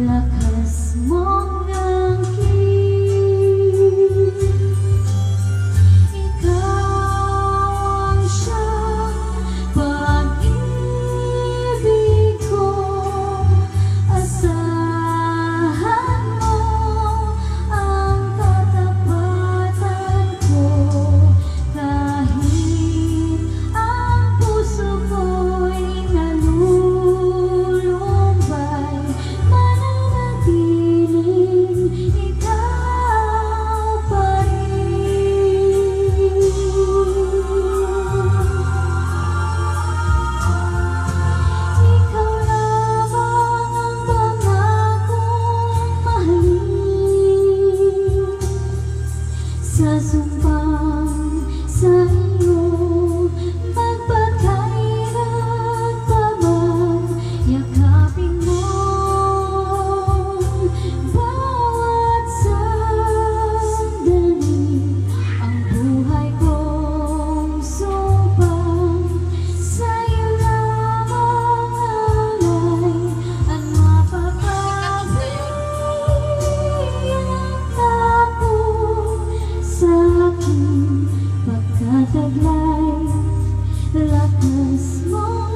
lakas mong angkin. Ikaw ang siyang pag-ibig ko, asahan mo ang katapatan ko. Kahit ang puso ko'y nalulumbay, mananatiling ikaw pa rin. Ikaw lamang ang pangakong mahalin, sa sumpang sa iyo magpakailan pa man. Yakapin mo bawat sandali, ang buhay kong sumpang sa'yo lamang alay. Ang mapapahayag ako sa aking pagkataglay, lakas mo